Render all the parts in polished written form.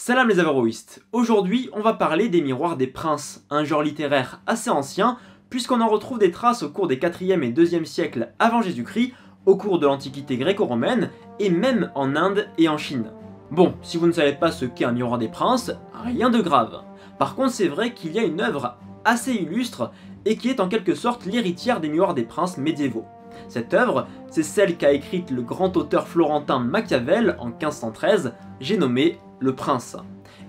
Salam les avéroïstes, aujourd'hui on va parler des miroirs des princes, un genre littéraire assez ancien puisqu'on en retrouve des traces au cours des 4e et 2e siècles avant Jésus-Christ, au cours de l'Antiquité gréco-romaine et même en Inde et en Chine. Bon, si vous ne savez pas ce qu'est un miroir des princes, rien de grave. Par contre c'est vrai qu'il y a une œuvre assez illustre et qui est en quelque sorte l'héritière des miroirs des princes médiévaux. Cette œuvre, c'est celle qu'a écrite le grand auteur florentin Machiavel en 1513, j'ai nommé Le Prince.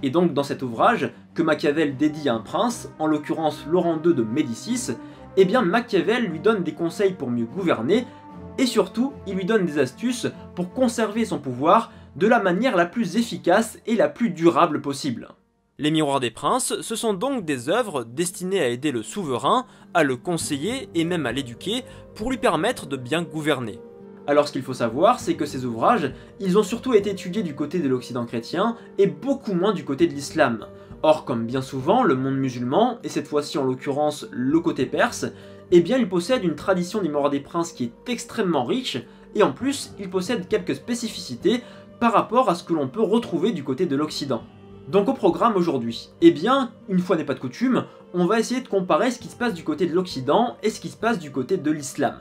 Et donc dans cet ouvrage, que Machiavel dédie à un prince, en l'occurrence Laurent II de Médicis, eh bien Machiavel lui donne des conseils pour mieux gouverner, et surtout il lui donne des astuces pour conserver son pouvoir de la manière la plus efficace et la plus durable possible. Les miroirs des princes, ce sont donc des œuvres destinées à aider le souverain, à le conseiller et même à l'éduquer pour lui permettre de bien gouverner. Alors ce qu'il faut savoir, c'est que ces ouvrages, ils ont surtout été étudiés du côté de l'Occident chrétien et beaucoup moins du côté de l'islam. Or, comme bien souvent, le monde musulman, et cette fois-ci en l'occurrence le côté perse, eh bien il possède une tradition des miroirs des princes qui est extrêmement riche, et en plus, il possède quelques spécificités par rapport à ce que l'on peut retrouver du côté de l'Occident. Donc au programme aujourd'hui, eh bien, une fois n'est pas de coutume, on va essayer de comparer ce qui se passe du côté de l'Occident et ce qui se passe du côté de l'islam.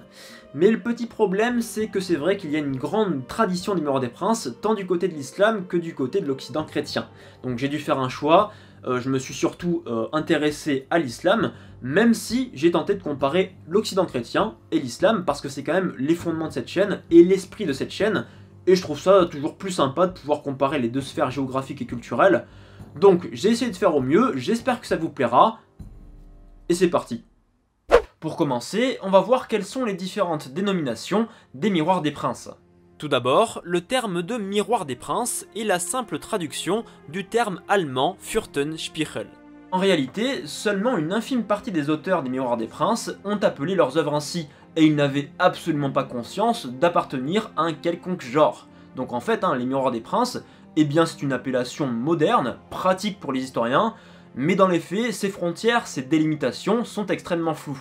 Mais le petit problème, c'est que c'est vrai qu'il y a une grande tradition des miroirs des princes, tant du côté de l'islam que du côté de l'Occident chrétien. Donc j'ai dû faire un choix, je me suis surtout intéressé à l'islam, même si j'ai tenté de comparer l'Occident chrétien et l'islam, parce que c'est quand même les fondements de cette chaîne et l'esprit de cette chaîne, et je trouve ça toujours plus sympa de pouvoir comparer les deux sphères géographiques et culturelles. Donc j'ai essayé de faire au mieux, j'espère que ça vous plaira, et c'est parti. Pour commencer, on va voir quelles sont les différentes dénominations des miroirs des princes. Tout d'abord, le terme de miroir des princes est la simple traduction du terme allemand Fürstenspiegel. En réalité, seulement une infime partie des auteurs des miroirs des princes ont appelé leurs œuvres ainsi, et ils n'avaient absolument pas conscience d'appartenir à un quelconque genre. Donc en fait, les miroirs des princes, eh bien c'est une appellation moderne, pratique pour les historiens, mais dans les faits, ces frontières, ces délimitations sont extrêmement floues.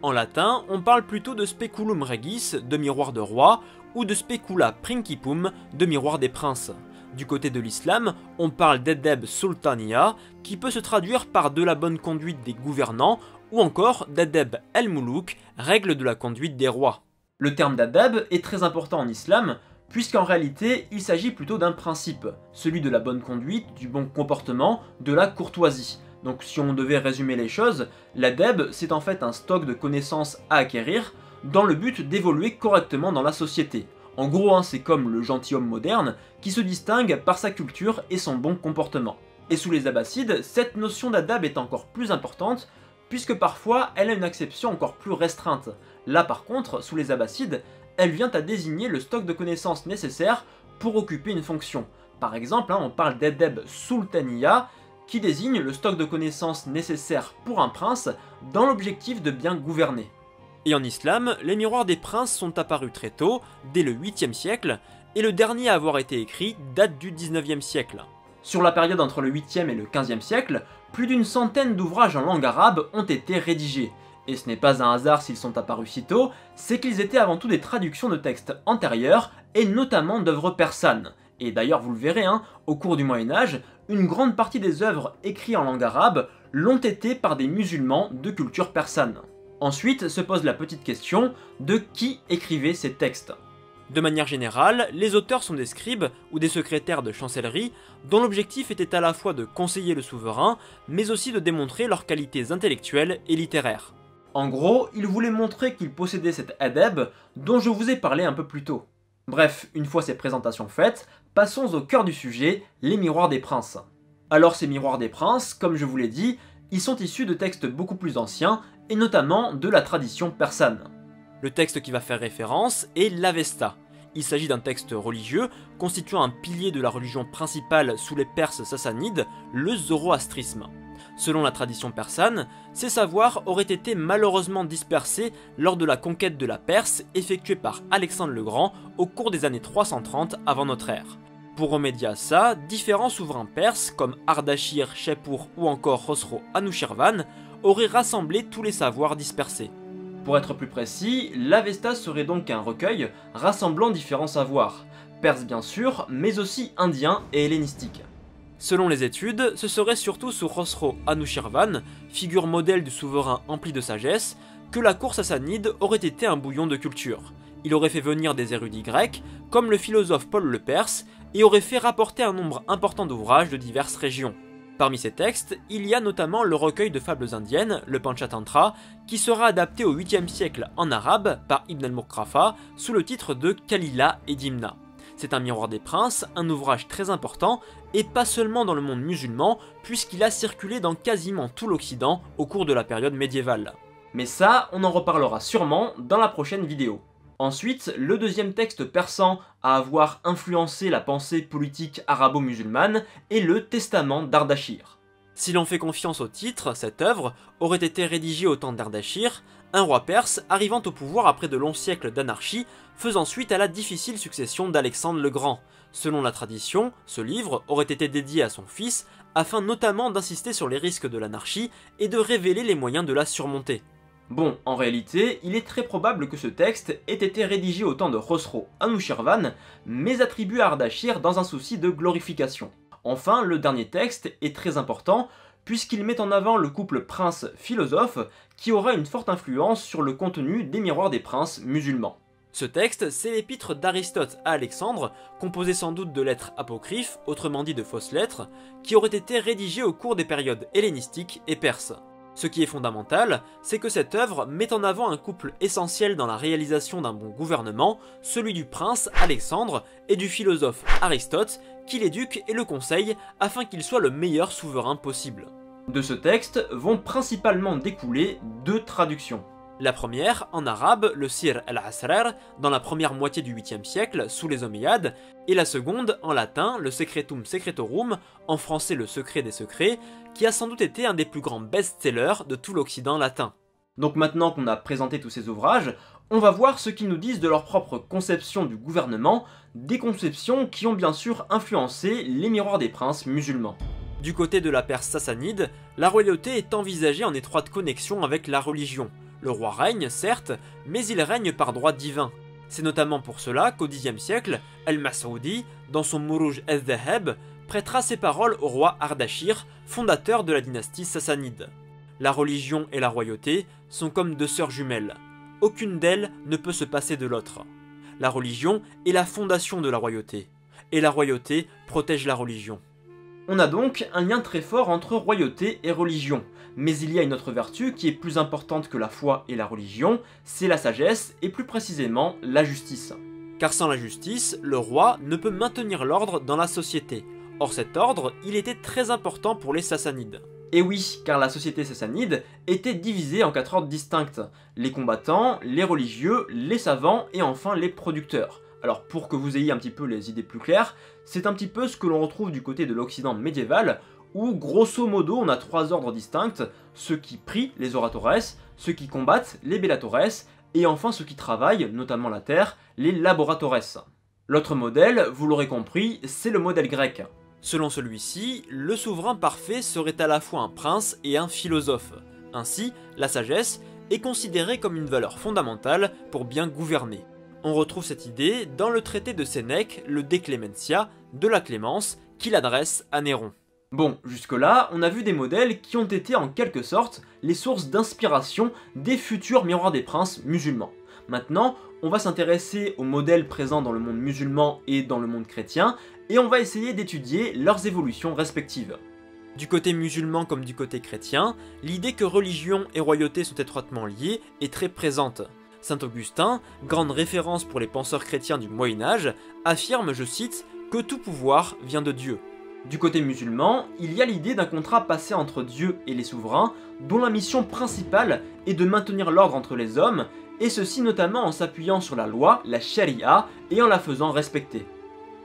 En latin, on parle plutôt de speculum regis, de miroir de roi, ou de specula principum, de miroir des princes. Du côté de l'islam, on parle d'edeb sultaniya, qui peut se traduire par de la bonne conduite des gouvernants, ou encore d'adab el-Moulouk, règle de la conduite des rois. Le terme d'adab est très important en islam, puisqu'en réalité il s'agit plutôt d'un principe, celui de la bonne conduite, du bon comportement, de la courtoisie. Donc si on devait résumer les choses, l'adab c'est en fait un stock de connaissances à acquérir, dans le but d'évoluer correctement dans la société. En gros, c'est comme le gentilhomme moderne, qui se distingue par sa culture et son bon comportement. Et sous les Abbassides, cette notion d'adab est encore plus importante, puisque parfois elle a une acception encore plus restreinte. Là par contre, sous les Abbassides, elle vient à désigner le stock de connaissances nécessaires pour occuper une fonction. Par exemple, on parle d'edeb sultaniya, qui désigne le stock de connaissances nécessaires pour un prince dans l'objectif de bien gouverner. Et en islam, les miroirs des princes sont apparus très tôt, dès le 8e siècle, et le dernier à avoir été écrit date du 19e siècle. Sur la période entre le 8e et le 15e siècle, plus d'une centaine d'ouvrages en langue arabe ont été rédigés. Et ce n'est pas un hasard s'ils sont apparus si tôt, c'est qu'ils étaient avant tout des traductions de textes antérieurs, et notamment d'œuvres persanes. Et d'ailleurs vous le verrez, au cours du Moyen-Âge, une grande partie des œuvres écrites en langue arabe l'ont été par des musulmans de culture persane. Ensuite se pose la petite question de qui écrivait ces textes. De manière générale, les auteurs sont des scribes ou des secrétaires de chancellerie dont l'objectif était à la fois de conseiller le souverain, mais aussi de démontrer leurs qualités intellectuelles et littéraires. En gros, ils voulaient montrer qu'ils possédaient cet adab dont je vous ai parlé un peu plus tôt. Bref, une fois ces présentations faites, passons au cœur du sujet, les miroirs des princes. Alors ces miroirs des princes, comme je vous l'ai dit, ils sont issus de textes beaucoup plus anciens, et notamment de la tradition persane. Le texte qui va faire référence est l'Avesta. Il s'agit d'un texte religieux constituant un pilier de la religion principale sous les Perses sassanides, le zoroastrisme. Selon la tradition persane, ces savoirs auraient été malheureusement dispersés lors de la conquête de la Perse effectuée par Alexandre le Grand au cours des années 330 avant notre ère. Pour remédier à ça, différents souverains perses comme Ardashir, Shepur ou encore Khosro Anushirvan auraient rassemblé tous les savoirs dispersés. Pour être plus précis, l'Avesta serait donc un recueil rassemblant différents savoirs, perses bien sûr, mais aussi indiens et hellénistiques. Selon les études, ce serait surtout sous Khosrow Anushirvan, figure modèle du souverain empli de sagesse, que la cour sassanide aurait été un bouillon de culture. Il aurait fait venir des érudits grecs, comme le philosophe Paul le Perse, et aurait fait rapporter un nombre important d'ouvrages de diverses régions. Parmi ces textes, il y a notamment le recueil de fables indiennes, le Panchatantra, qui sera adapté au 8e siècle en arabe par Ibn al-Muqrafa sous le titre de Kalila et Dimna. C'est un miroir des princes, un ouvrage très important, et pas seulement dans le monde musulman, puisqu'il a circulé dans quasiment tout l'Occident au cours de la période médiévale. Mais ça, on en reparlera sûrement dans la prochaine vidéo. Ensuite, le deuxième texte persan à avoir influencé la pensée politique arabo-musulmane est le Testament d'Ardashir. Si l'on fait confiance au titre, cette œuvre aurait été rédigée au temps d'Ardashir, un roi perse arrivant au pouvoir après de longs siècles d'anarchie, faisant suite à la difficile succession d'Alexandre le Grand. Selon la tradition, ce livre aurait été dédié à son fils, afin notamment d'insister sur les risques de l'anarchie et de révéler les moyens de la surmonter. Bon, en réalité, il est très probable que ce texte ait été rédigé au temps de Khosrow Anushirvan, mais attribué à Ardashir dans un souci de glorification. Enfin, le dernier texte est très important, puisqu'il met en avant le couple prince-philosophe, qui aura une forte influence sur le contenu des miroirs des princes musulmans. Ce texte, c'est l'épître d'Aristote à Alexandre, composé sans doute de lettres apocryphes, autrement dit de fausses lettres, qui auraient été rédigées au cours des périodes hellénistiques et perses. Ce qui est fondamental, c'est que cette œuvre met en avant un couple essentiel dans la réalisation d'un bon gouvernement, celui du prince Alexandre et du philosophe Aristote, qui l'éduque et le conseille afin qu'il soit le meilleur souverain possible. De ce texte vont principalement découler deux traductions. La première, en arabe, le Sir al-Asrar, dans la première moitié du 8e siècle, sous les Omeyyades, et la seconde, en latin, le Secretum Secretorum, en français le Secret des Secrets, qui a sans doute été un des plus grands best-sellers de tout l'Occident latin. Donc maintenant qu'on a présenté tous ces ouvrages, on va voir ce qu'ils nous disent de leur propre conception du gouvernement, des conceptions qui ont bien sûr influencé les miroirs des princes musulmans. Du côté de la Perse sassanide, la royauté est envisagée en étroite connexion avec la religion. Le roi règne, certes, mais il règne par droit divin. C'est notamment pour cela qu'au Xe siècle, Al-Masoudi, dans son Muruj al-Dhahab, prêtera ses paroles au roi Ardashir, fondateur de la dynastie sassanide. La religion et la royauté sont comme deux sœurs jumelles. Aucune d'elles ne peut se passer de l'autre. La religion est la fondation de la royauté, et la royauté protège la religion. On a donc un lien très fort entre royauté et religion, mais il y a une autre vertu qui est plus importante que la foi et la religion, c'est la sagesse et plus précisément la justice. Car sans la justice, le roi ne peut maintenir l'ordre dans la société. Or cet ordre, il était très important pour les Sassanides. Et oui, car la société sassanide était divisée en 4 ordres distincts, les combattants, les religieux, les savants et enfin les producteurs. Alors pour que vous ayez un petit peu les idées plus claires, c'est un petit peu ce que l'on retrouve du côté de l'Occident médiéval, où grosso modo on a 3 ordres distincts, ceux qui prient, les oratores, ceux qui combattent, les bellatores, et enfin ceux qui travaillent, notamment la terre, les laboratores. L'autre modèle, vous l'aurez compris, c'est le modèle grec. Selon celui-ci, le souverain parfait serait à la fois un prince et un philosophe. Ainsi, la sagesse est considérée comme une valeur fondamentale pour bien gouverner. On retrouve cette idée dans le traité de Sénèque, le De Clementia, de la clémence, qu'il adresse à Néron. Bon, jusque-là, on a vu des modèles qui ont été en quelque sorte les sources d'inspiration des futurs miroirs des princes musulmans. Maintenant, on va s'intéresser aux modèles présents dans le monde musulman et dans le monde chrétien, et on va essayer d'étudier leurs évolutions respectives. Du côté musulman comme du côté chrétien, l'idée que religion et royauté sont étroitement liées est très présente. Saint Augustin, grande référence pour les penseurs chrétiens du Moyen-Âge, affirme, je cite, que tout pouvoir vient de Dieu. Du côté musulman, il y a l'idée d'un contrat passé entre Dieu et les souverains, dont la mission principale est de maintenir l'ordre entre les hommes, et ceci notamment en s'appuyant sur la loi, la sharia, et en la faisant respecter.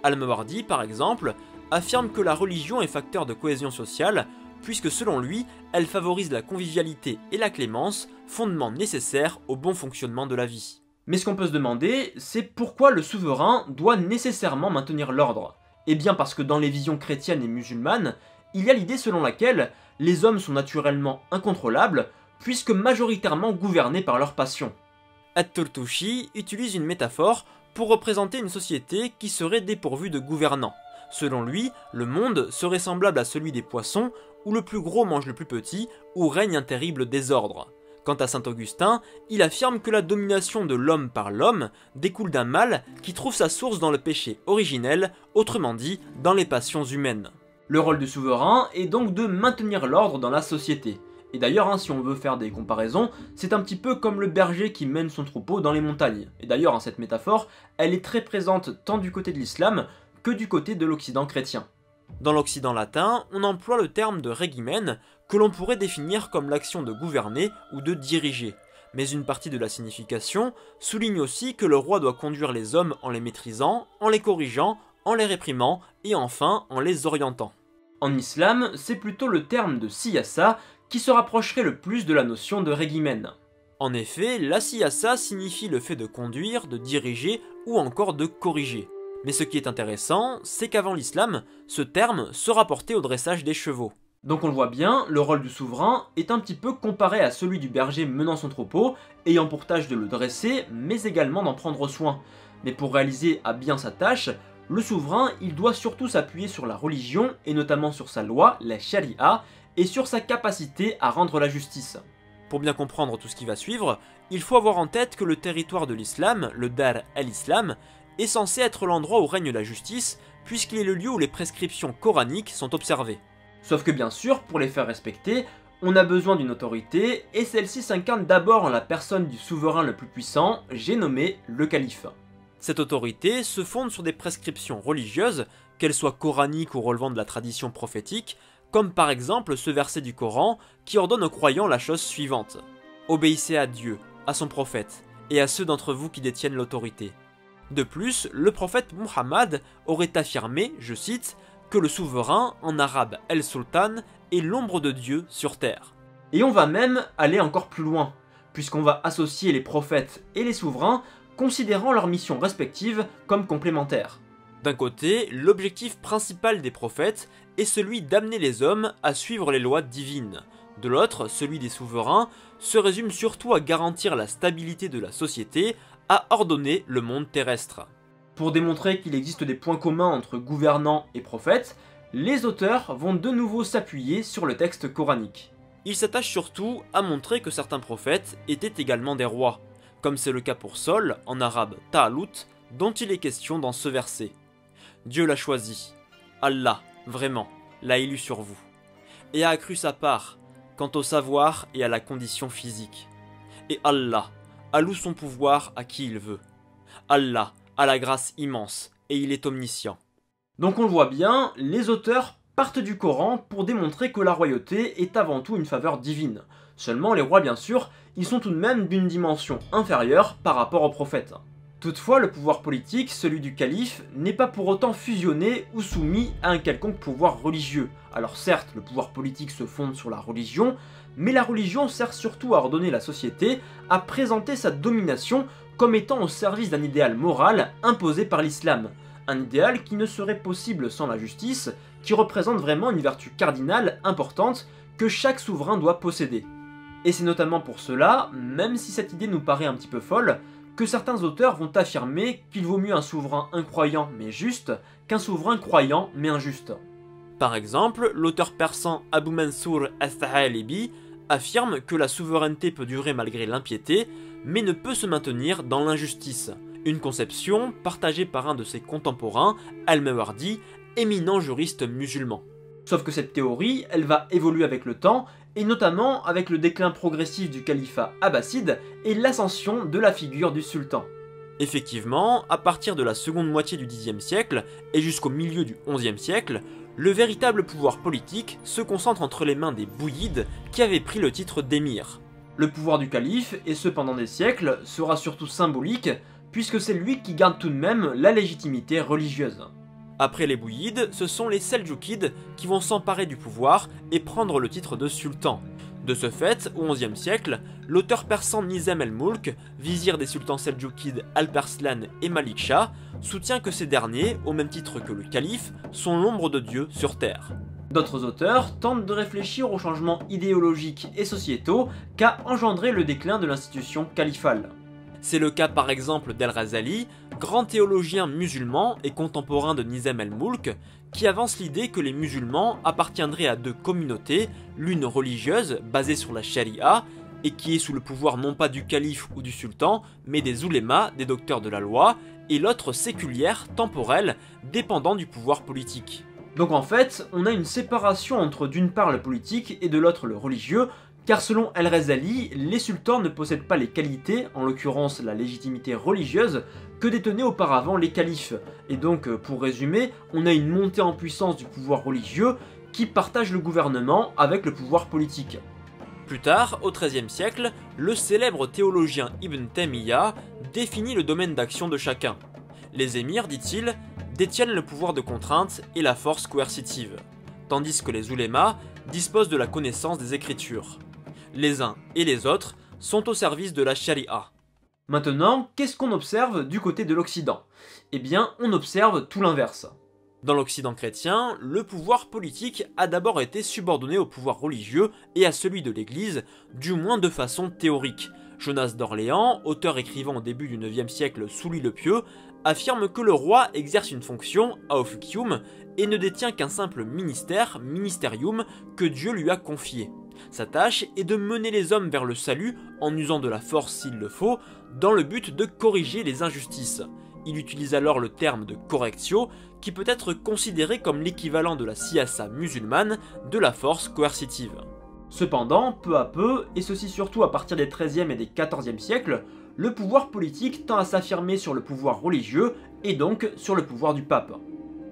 Al-Mawardi, par exemple, affirme que la religion est facteur de cohésion sociale, puisque selon lui, elle favorise la convivialité et la clémence, fondement nécessaire au bon fonctionnement de la vie. Mais ce qu'on peut se demander, c'est pourquoi le souverain doit nécessairement maintenir l'ordre. Eh bien parce que dans les visions chrétiennes et musulmanes, il y a l'idée selon laquelle les hommes sont naturellement incontrôlables, puisque majoritairement gouvernés par leurs passions. At-Turtushi utilise une métaphore pour représenter une société qui serait dépourvue de gouvernants. Selon lui, le monde serait semblable à celui des poissons, où le plus gros mange le plus petit, où règne un terrible désordre. Quant à saint Augustin, il affirme que la domination de l'homme par l'homme découle d'un mal qui trouve sa source dans le péché originel, autrement dit, dans les passions humaines. Le rôle du souverain est donc de maintenir l'ordre dans la société. Et d'ailleurs, si on veut faire des comparaisons, c'est un petit peu comme le berger qui mène son troupeau dans les montagnes. Et d'ailleurs, cette métaphore, elle est très présente tant du côté de l'islam que du côté de l'Occident chrétien. Dans l'Occident latin, on emploie le terme de regimen, que l'on pourrait définir comme l'action de gouverner ou de diriger. Mais une partie de la signification souligne aussi que le roi doit conduire les hommes en les maîtrisant, en les corrigeant, en les réprimant et enfin en les orientant. En islam, c'est plutôt le terme de siyasa qui se rapprocherait le plus de la notion de regimen. En effet, la siyasa signifie le fait de conduire, de diriger ou encore de corriger. Mais ce qui est intéressant, c'est qu'avant l'islam, ce terme se rapportait au dressage des chevaux. Donc on le voit bien, le rôle du souverain est un petit peu comparé à celui du berger menant son troupeau, ayant pour tâche de le dresser, mais également d'en prendre soin. Mais pour réaliser à bien sa tâche, le souverain, il doit surtout s'appuyer sur la religion, et notamment sur sa loi, la sharia, et sur sa capacité à rendre la justice. Pour bien comprendre tout ce qui va suivre, il faut avoir en tête que le territoire de l'islam, le Dar al-Islam, est censé être l'endroit où règne la justice, puisqu'il est le lieu où les prescriptions coraniques sont observées. Sauf que bien sûr, pour les faire respecter, on a besoin d'une autorité, et celle-ci s'incarne d'abord en la personne du souverain le plus puissant, j'ai nommé le calife. Cette autorité se fonde sur des prescriptions religieuses, qu'elles soient coraniques ou relevant de la tradition prophétique, comme par exemple ce verset du Coran qui ordonne aux croyants la chose suivante. Obéissez à Dieu, à son prophète, et à ceux d'entre vous qui détiennent l'autorité. De plus, le prophète Muhammad aurait affirmé, je cite, que le souverain, en arabe El-Sultan, est l'ombre de Dieu sur terre. Et on va même aller encore plus loin, puisqu'on va associer les prophètes et les souverains, considérant leurs missions respectives comme complémentaires. D'un côté, l'objectif principal des prophètes est celui d'amener les hommes à suivre les lois divines. De l'autre, celui des souverains se résume surtout à garantir la stabilité de la société, à ordonner le monde terrestre. Pour démontrer qu'il existe des points communs entre gouvernants et prophètes, les auteurs vont de nouveau s'appuyer sur le texte coranique. Ils s'attachent surtout à montrer que certains prophètes étaient également des rois, comme c'est le cas pour Saul, en arabe Ta'alut, dont il est question dans ce verset. Dieu l'a choisi, Allah, vraiment, l'a élu sur vous, et a accru sa part, quant au savoir et à la condition physique. Et Allah alloue son pouvoir à qui il veut. Allah a la grâce immense, et il est omniscient. Donc on le voit bien, les auteurs partent du Coran pour démontrer que la royauté est avant tout une faveur divine. Seulement les rois bien sûr, ils sont tout de même d'une dimension inférieure par rapport aux prophètes. Toutefois, le pouvoir politique, celui du calife, n'est pas pour autant fusionné ou soumis à un quelconque pouvoir religieux. Alors certes, le pouvoir politique se fonde sur la religion, mais la religion sert surtout à ordonner la société, à présenter sa domination comme étant au service d'un idéal moral imposé par l'islam. Un idéal qui ne serait possible sans la justice, qui représente vraiment une vertu cardinale importante que chaque souverain doit posséder. Et c'est notamment pour cela, même si cette idée nous paraît un petit peu folle, que certains auteurs vont affirmer qu'il vaut mieux un souverain incroyant mais juste qu'un souverain croyant mais injuste. Par exemple, l'auteur persan Abu Mansour al-Tha'alibi affirme que la souveraineté peut durer malgré l'impiété, mais ne peut se maintenir dans l'injustice. Une conception partagée par un de ses contemporains, Al-Mawardi, éminent juriste musulman. Sauf que cette théorie, elle va évoluer avec le temps, et notamment avec le déclin progressif du califat abbasside et l'ascension de la figure du sultan. Effectivement, à partir de la seconde moitié du Xe siècle et jusqu'au milieu du XIe siècle, le véritable pouvoir politique se concentre entre les mains des bouyides qui avaient pris le titre d'émir. Le pouvoir du calife, et ce pendant des siècles, sera surtout symbolique, puisque c'est lui qui garde tout de même la légitimité religieuse. Après les bouyides, ce sont les Seldjoukides qui vont s'emparer du pouvoir et prendre le titre de sultan. De ce fait, au XIe siècle, l'auteur persan Nizam el-Mulk, vizir des sultans seldjoukides Alparslan et Malik Shah, soutient que ces derniers, au même titre que le calife, sont l'ombre de Dieu sur terre. D'autres auteurs tentent de réfléchir aux changements idéologiques et sociétaux qu'a engendré le déclin de l'institution califale. C'est le cas par exemple d'El-Razali, grand théologien musulman et contemporain de Nizam el-Mulk, qui avance l'idée que les musulmans appartiendraient à deux communautés, l'une religieuse basée sur la charia et qui est sous le pouvoir non pas du calife ou du sultan, mais des oulémas, des docteurs de la loi, et l'autre séculière, temporelle, dépendant du pouvoir politique. Donc en fait, on a une séparation entre d'une part le politique et de l'autre le religieux, car selon El-Ghazali, les sultans ne possèdent pas les qualités, en l'occurrence la légitimité religieuse, que détenaient auparavant les califes. Et donc, pour résumer, on a une montée en puissance du pouvoir religieux qui partage le gouvernement avec le pouvoir politique. Plus tard, au XIIIe siècle, le célèbre théologien Ibn Taymiyyah définit le domaine d'action de chacun. Les émirs, dit-il, détiennent le pouvoir de contrainte et la force coercitive, tandis que les oulémas disposent de la connaissance des écritures. Les uns et les autres sont au service de la charia. Maintenant, qu'est-ce qu'on observe du côté de l'Occident? Eh bien, on observe tout l'inverse. Dans l'Occident chrétien, le pouvoir politique a d'abord été subordonné au pouvoir religieux et à celui de l'Église, du moins de façon théorique. Jonas d'Orléans, auteur écrivant au début du IXe siècle sous Louis le Pieux, affirme que le roi exerce une fonction, auficium, et ne détient qu'un simple ministère, ministerium, que Dieu lui a confié. Sa tâche est de mener les hommes vers le salut en usant de la force s'il le faut, dans le but de corriger les injustices. Il utilise alors le terme de correctio, qui peut être considéré comme l'équivalent de la siyasa musulmane de la force coercitive. Cependant, peu à peu, et ceci surtout à partir des XIIIe et des XIVe siècles, le pouvoir politique tend à s'affirmer sur le pouvoir religieux et donc sur le pouvoir du pape.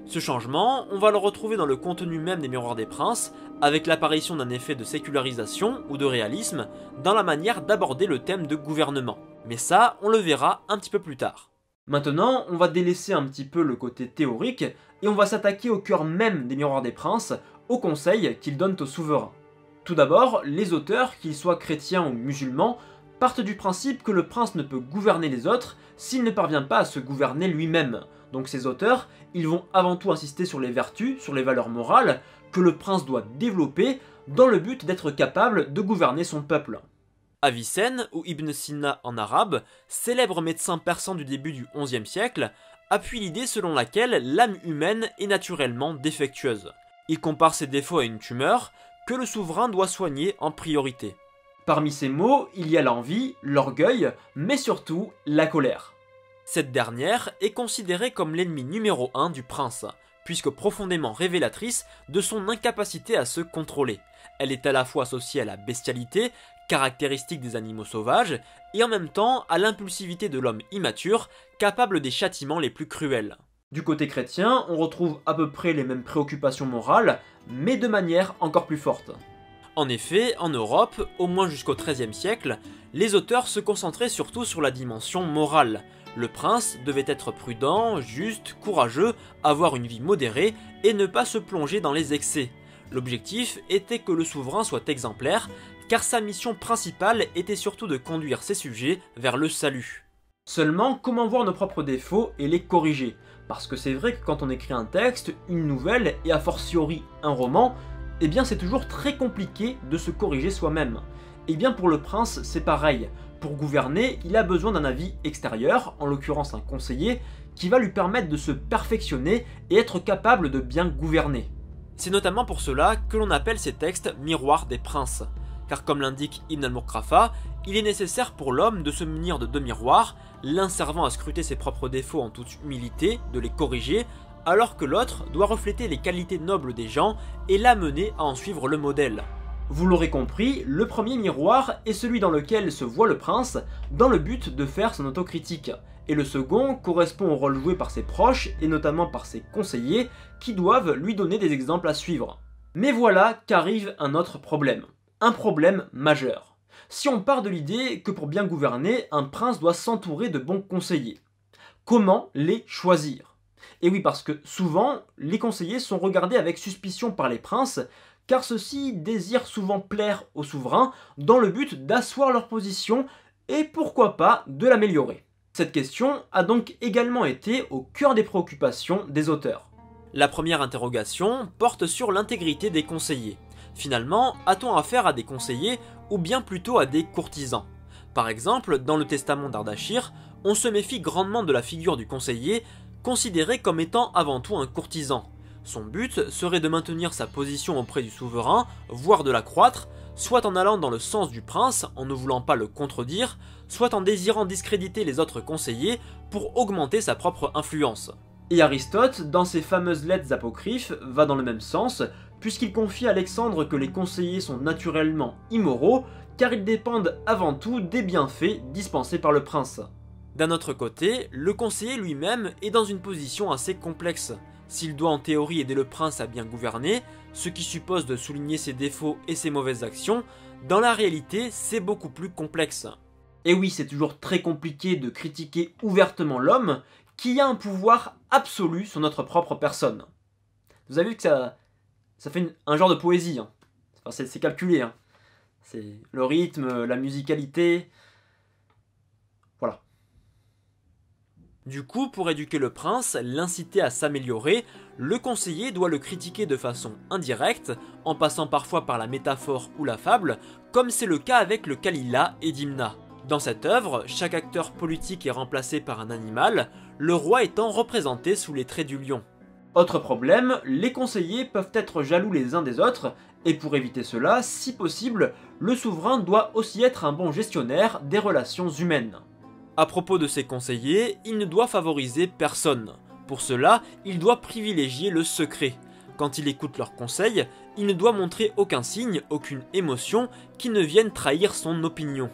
Ce changement, on va le retrouver dans le contenu même des Miroirs des Princes, avec l'apparition d'un effet de sécularisation ou de réalisme dans la manière d'aborder le thème de gouvernement. Mais ça, on le verra un petit peu plus tard. Maintenant, on va délaisser un petit peu le côté théorique et on va s'attaquer au cœur même des Miroirs des Princes, aux conseils qu'ils donnent aux souverains. Tout d'abord, les auteurs, qu'ils soient chrétiens ou musulmans, partent du principe que le prince ne peut gouverner les autres s'il ne parvient pas à se gouverner lui-même. Donc ces auteurs, ils vont avant tout insister sur les vertus, sur les valeurs morales, que le prince doit développer dans le but d'être capable de gouverner son peuple. Avicenne, ou Ibn Sina en arabe, célèbre médecin persan du début du XIe siècle, appuie l'idée selon laquelle l'âme humaine est naturellement défectueuse. Il compare ses défauts à une tumeur que le souverain doit soigner en priorité. Parmi ces mots, il y a l'envie, l'orgueil, mais surtout la colère. Cette dernière est considérée comme l'ennemi numéro 1 du prince, puisque profondément révélatrice de son incapacité à se contrôler. Elle est à la fois associée à la bestialité, caractéristique des animaux sauvages, et en même temps à l'impulsivité de l'homme immature, capable des châtiments les plus cruels. Du côté chrétien, on retrouve à peu près les mêmes préoccupations morales, mais de manière encore plus forte. En effet, en Europe, au moins jusqu'au XIIIe siècle, les auteurs se concentraient surtout sur la dimension morale. Le prince devait être prudent, juste, courageux, avoir une vie modérée et ne pas se plonger dans les excès. L'objectif était que le souverain soit exemplaire, car sa mission principale était surtout de conduire ses sujets vers le salut. Seulement, comment voir nos propres défauts et les corriger? Parce que c'est vrai que quand on écrit un texte, une nouvelle et a fortiori un roman, eh bien c'est toujours très compliqué de se corriger soi-même. Et bien pour le prince, c'est pareil. Pour gouverner, il a besoin d'un avis extérieur, en l'occurrence un conseiller, qui va lui permettre de se perfectionner et être capable de bien gouverner. C'est notamment pour cela que l'on appelle ces textes miroirs des princes. Car comme l'indique Ibn al-Muqrafa, il est nécessaire pour l'homme de se munir de deux miroirs, l'un servant à scruter ses propres défauts en toute humilité, de les corriger, alors que l'autre doit refléter les qualités nobles des gens et l'amener à en suivre le modèle. Vous l'aurez compris, le premier miroir est celui dans lequel se voit le prince, dans le but de faire son autocritique. Et le second correspond au rôle joué par ses proches, et notamment par ses conseillers, qui doivent lui donner des exemples à suivre. Mais voilà qu'arrive un autre problème. Un problème majeur. Si on part de l'idée que pour bien gouverner, un prince doit s'entourer de bons conseillers. Comment les choisir? Et oui, parce que souvent, les conseillers sont regardés avec suspicion par les princes, car ceux-ci désirent souvent plaire aux souverains dans le but d'asseoir leur position et pourquoi pas de l'améliorer. Cette question a donc également été au cœur des préoccupations des auteurs. La première interrogation porte sur l'intégrité des conseillers. Finalement, a-t-on affaire à des conseillers ou bien plutôt à des courtisans? Par exemple, dans le testament d'Ardashir, on se méfie grandement de la figure du conseiller, considéré comme étant avant tout un courtisan. Son but serait de maintenir sa position auprès du souverain, voire de l'accroître, soit en allant dans le sens du prince, en ne voulant pas le contredire, soit en désirant discréditer les autres conseillers pour augmenter sa propre influence. Et Aristote, dans ses fameuses lettres apocryphes, va dans le même sens, puisqu'il confie à Alexandre que les conseillers sont naturellement immoraux, car ils dépendent avant tout des bienfaits dispensés par le prince. D'un autre côté, le conseiller lui-même est dans une position assez complexe. S'il doit en théorie aider le prince à bien gouverner, ce qui suppose de souligner ses défauts et ses mauvaises actions, dans la réalité c'est beaucoup plus complexe. Et oui, c'est toujours très compliqué de critiquer ouvertement l'homme qui a un pouvoir absolu sur notre propre personne. Vous avez vu que ça fait un genre de poésie, hein. Enfin, c'est calculé, hein. C'est le rythme, la musicalité, voilà. Du coup, pour éduquer le prince, l'inciter à s'améliorer, le conseiller doit le critiquer de façon indirecte, en passant parfois par la métaphore ou la fable, comme c'est le cas avec le Kalila et Dimna. Dans cette œuvre, chaque acteur politique est remplacé par un animal, le roi étant représenté sous les traits du lion. Autre problème, les conseillers peuvent être jaloux les uns des autres, et pour éviter cela, si possible, le souverain doit aussi être un bon gestionnaire des relations humaines. À propos de ses conseillers, il ne doit favoriser personne. Pour cela, il doit privilégier le secret. Quand il écoute leurs conseils, il ne doit montrer aucun signe, aucune émotion qui ne vienne trahir son opinion.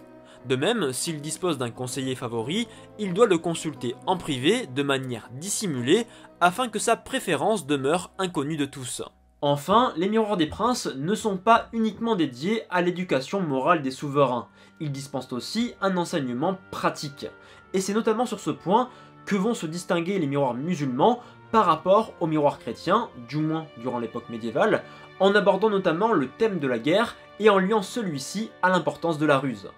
De même, s'il dispose d'un conseiller favori, il doit le consulter en privé de manière dissimulée afin que sa préférence demeure inconnue de tous. Enfin, les miroirs des princes ne sont pas uniquement dédiés à l'éducation morale des souverains, ils dispensent aussi un enseignement pratique. Et c'est notamment sur ce point que vont se distinguer les miroirs musulmans par rapport aux miroirs chrétiens, du moins durant l'époque médiévale, en abordant notamment le thème de la guerre et en liant celui-ci à l'importance de la ruse.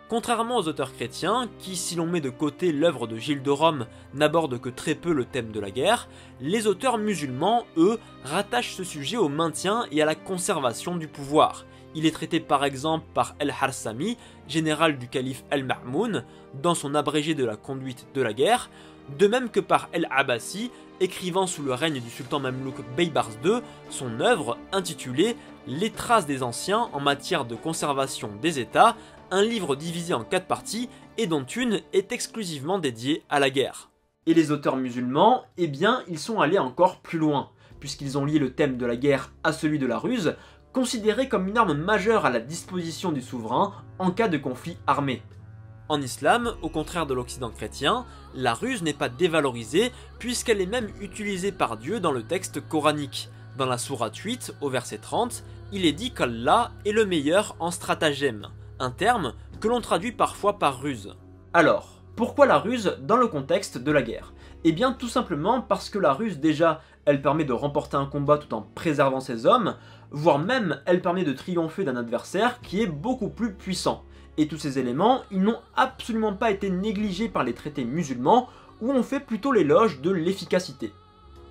Contrairement aux auteurs chrétiens, qui si l'on met de côté l'œuvre de Gilles de Rome n'abordent que très peu le thème de la guerre, les auteurs musulmans, eux, rattachent ce sujet au maintien et à la conservation du pouvoir. Il est traité par exemple par El-Harsami, général du calife El-Ma'moun, dans son abrégé de la conduite de la guerre, de même que par El-Abbasi, écrivant sous le règne du sultan mamelouk Beybars II, son œuvre intitulée « Les traces des anciens en matière de conservation des États », un livre divisé en 4 parties et dont une est exclusivement dédiée à la guerre. Et les auteurs musulmans, eh bien, ils sont allés encore plus loin, puisqu'ils ont lié le thème de la guerre à celui de la ruse, considéré comme une arme majeure à la disposition du souverain en cas de conflit armé. En islam, au contraire de l'Occident chrétien, la ruse n'est pas dévalorisée puisqu'elle est même utilisée par Dieu dans le texte coranique. Dans la sourate 8, au verset 30, il est dit qu'Allah est le meilleur en stratagème, un terme que l'on traduit parfois par ruse. Alors, pourquoi la ruse dans le contexte de la guerre? Eh bien tout simplement parce que la ruse déjà, elle permet de remporter un combat tout en préservant ses hommes, voire même elle permet de triompher d'un adversaire qui est beaucoup plus puissant. Et tous ces éléments, ils n'ont absolument pas été négligés par les traités musulmans, où on fait plutôt l'éloge de l'efficacité.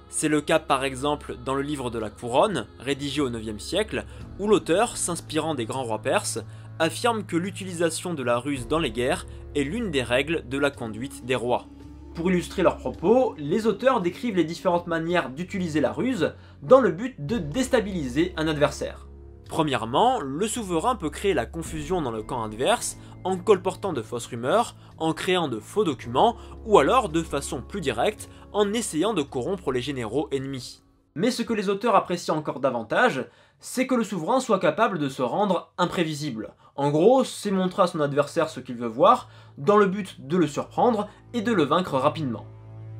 C'est le cas par exemple dans le livre de la Couronne, rédigé au IXe siècle, où l'auteur, s'inspirant des grands rois perses, affirme que l'utilisation de la ruse dans les guerres est l'une des règles de la conduite des rois. Pour illustrer leurs propos, les auteurs décrivent les différentes manières d'utiliser la ruse dans le but de déstabiliser un adversaire. Premièrement, le souverain peut créer la confusion dans le camp adverse en colportant de fausses rumeurs, en créant de faux documents, ou alors de façon plus directe, en essayant de corrompre les généraux ennemis. Mais ce que les auteurs apprécient encore davantage, c'est que le souverain soit capable de se rendre imprévisible. En gros, c'est montrer à son adversaire ce qu'il veut voir, dans le but de le surprendre et de le vaincre rapidement.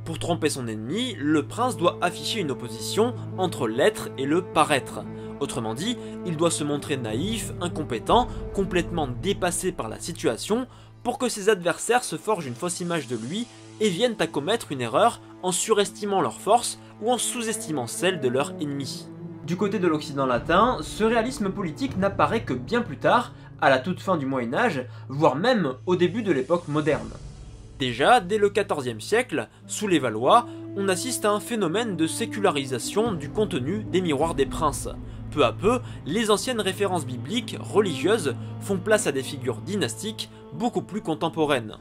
Pour tromper son ennemi, le prince doit afficher une opposition entre l'être et le paraître. Autrement dit, il doit se montrer naïf, incompétent, complètement dépassé par la situation, pour que ses adversaires se forgent une fausse image de lui et viennent à commettre une erreur en surestimant leur force ou en sous-estimant celle de leur ennemi. Du côté de l'Occident latin, ce réalisme politique n'apparaît que bien plus tard, à la toute fin du Moyen-Âge, voire même au début de l'époque moderne. Déjà, dès le XIVe siècle, sous les Valois, on assiste à un phénomène de sécularisation du contenu des miroirs des princes. Peu à peu, les anciennes références bibliques, religieuses, font place à des figures dynastiques beaucoup plus contemporaines.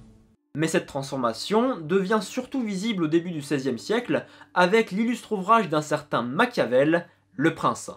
Mais cette transformation devient surtout visible au début du XVIe siècle avec l'illustre ouvrage d'un certain Machiavel, Le Prince.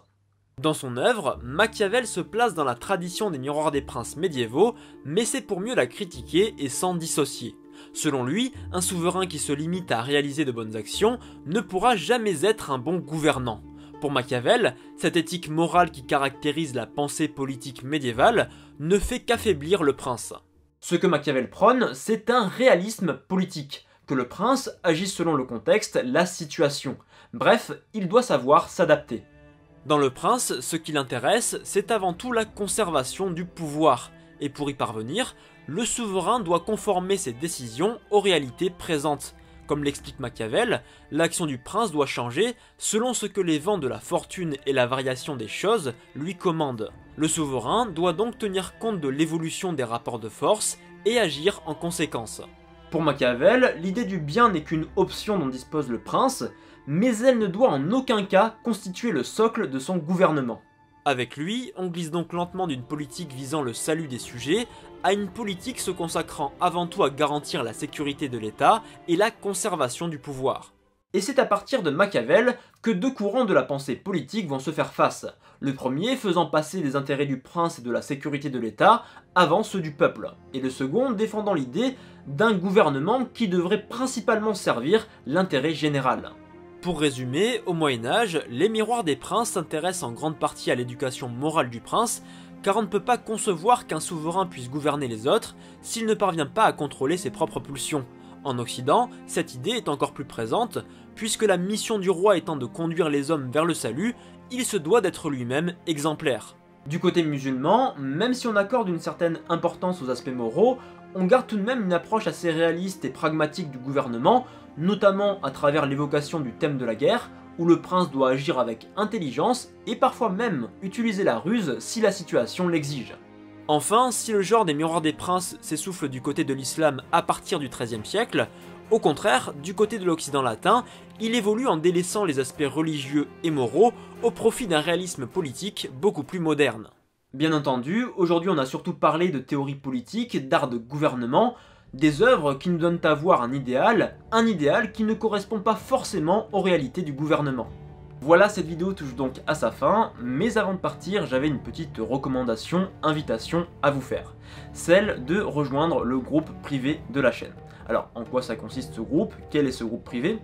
Dans son œuvre, Machiavel se place dans la tradition des miroirs des princes médiévaux, mais c'est pour mieux la critiquer et s'en dissocier. Selon lui, un souverain qui se limite à réaliser de bonnes actions ne pourra jamais être un bon gouvernant. Pour Machiavel, cette éthique morale qui caractérise la pensée politique médiévale ne fait qu'affaiblir le prince. Ce que Machiavel prône, c'est un réalisme politique, que le prince agisse selon le contexte, la situation. Bref, il doit savoir s'adapter. Dans le prince, ce qui l'intéresse, c'est avant tout la conservation du pouvoir, et pour y parvenir, le souverain doit conformer ses décisions aux réalités présentes. Comme l'explique Machiavel, l'action du prince doit changer selon ce que les vents de la fortune et la variation des choses lui commandent. Le souverain doit donc tenir compte de l'évolution des rapports de force et agir en conséquence. Pour Machiavel, l'idée du bien n'est qu'une option dont dispose le prince, mais elle ne doit en aucun cas constituer le socle de son gouvernement. Avec lui, on glisse donc lentement d'une politique visant le salut des sujets à une politique se consacrant avant tout à garantir la sécurité de l'État et la conservation du pouvoir. Et c'est à partir de Machiavel que deux courants de la pensée politique vont se faire face. Le premier faisant passer les intérêts du prince et de la sécurité de l'État avant ceux du peuple, et le second défendant l'idée d'un gouvernement qui devrait principalement servir l'intérêt général. Pour résumer, au Moyen-Âge, les miroirs des princes s'intéressent en grande partie à l'éducation morale du prince, car on ne peut pas concevoir qu'un souverain puisse gouverner les autres s'il ne parvient pas à contrôler ses propres pulsions. En Occident, cette idée est encore plus présente, puisque la mission du roi étant de conduire les hommes vers le salut, il se doit d'être lui-même exemplaire. Du côté musulman, même si on accorde une certaine importance aux aspects moraux, on garde tout de même une approche assez réaliste et pragmatique du gouvernement, notamment à travers l'évocation du thème de la guerre, où le prince doit agir avec intelligence et parfois même utiliser la ruse si la situation l'exige. Enfin, si le genre des miroirs des princes s'essouffle du côté de l'islam à partir du XIIIe siècle, au contraire, du côté de l'Occident latin, il évolue en délaissant les aspects religieux et moraux au profit d'un réalisme politique beaucoup plus moderne. Bien entendu, aujourd'hui on a surtout parlé de théorie politique, d'art de gouvernement, des œuvres qui nous donnent à voir un idéal qui ne correspond pas forcément aux réalités du gouvernement. Voilà, cette vidéo touche donc à sa fin, mais avant de partir, j'avais une petite recommandation, invitation à vous faire. Celle de rejoindre le groupe privé de la chaîne. Alors, en quoi ça consiste ce groupe? Quel est ce groupe privé?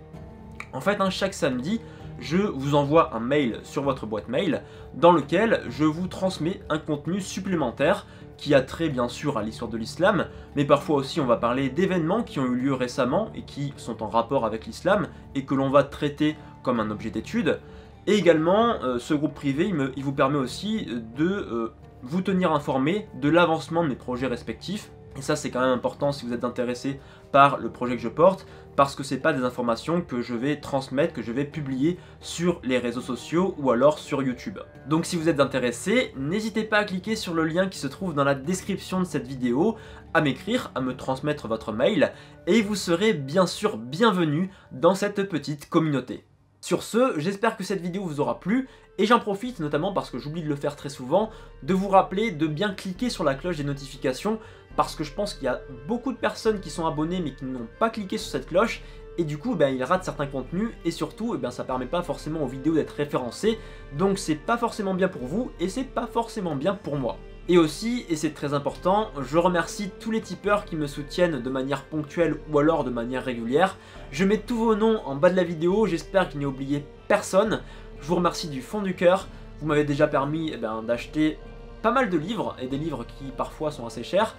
En fait, chaque samedi, je vous envoie un mail sur votre boîte mail dans lequel je vous transmets un contenu supplémentaire qui a trait bien sûr à l'histoire de l'islam, mais parfois aussi on va parler d'événements qui ont eu lieu récemment et qui sont en rapport avec l'islam et que l'on va traiter comme un objet d'étude. Et également, ce groupe privé, il vous permet aussi de vous tenir informé de l'avancement de mes projets respectifs. Et ça c'est quand même important si vous êtes intéressé par le projet que je porte, parce que c'est pas des informations que je vais transmettre, que je vais publier sur les réseaux sociaux ou alors sur YouTube. Donc si vous êtes intéressé, n'hésitez pas à cliquer sur le lien qui se trouve dans la description de cette vidéo, à m'écrire, à me transmettre votre mail, et vous serez bien sûr bienvenu dans cette petite communauté. Sur ce, j'espère que cette vidéo vous aura plu, et j'en profite notamment parce que j'oublie de le faire très souvent, de vous rappeler de bien cliquer sur la cloche des notifications, parce que je pense qu'il y a beaucoup de personnes qui sont abonnées mais qui n'ont pas cliqué sur cette cloche, et du coup ils ratent certains contenus, et surtout ça permet pas forcément aux vidéos d'être référencées, donc c'est pas forcément bien pour vous, et c'est pas forcément bien pour moi. Et aussi, et c'est très important, je remercie tous les tipeurs qui me soutiennent de manière ponctuelle ou alors de manière régulière. Je mets tous vos noms en bas de la vidéo, j'espère qu'il n'y a oublié personne. Je vous remercie du fond du cœur, vous m'avez déjà permis d'acheter pas mal de livres, et des livres qui parfois sont assez chers.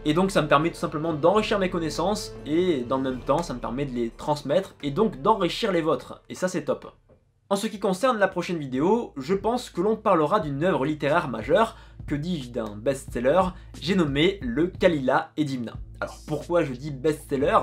Et donc ça me permet tout simplement d'enrichir mes connaissances, et dans le même temps ça me permet de les transmettre, et donc d'enrichir les vôtres, et ça c'est top. En ce qui concerne la prochaine vidéo, je pense que l'on parlera d'une œuvre littéraire majeure, que dis-je d'un best-seller, j'ai nommé le Kalila et Dimna. Alors pourquoi je dis best-seller?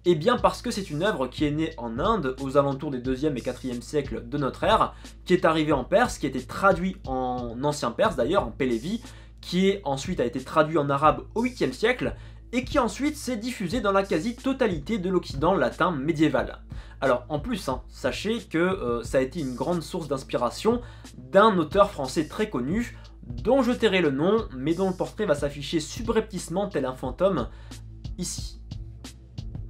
Eh bien parce que c'est une œuvre qui est née en Inde aux alentours des 2e et 4e siècles de notre ère, qui est arrivée en Perse, qui a été traduit en ancien perse d'ailleurs, en Pélévi, qui ensuite a été traduit en arabe au 8e siècle, et qui ensuite s'est diffusé dans la quasi-totalité de l'Occident latin médiéval. Alors en plus, sachez que ça a été une grande source d'inspiration d'un auteur français très connu, dont je tairai le nom, mais dont le portrait va s'afficher subrepticement tel un fantôme, ici.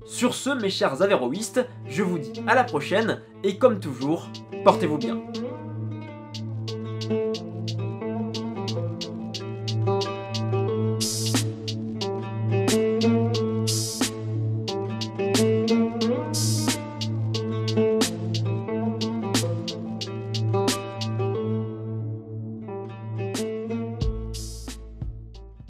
Sur ce, mes chers avéroïstes, je vous dis à la prochaine, et comme toujours, portez-vous bien.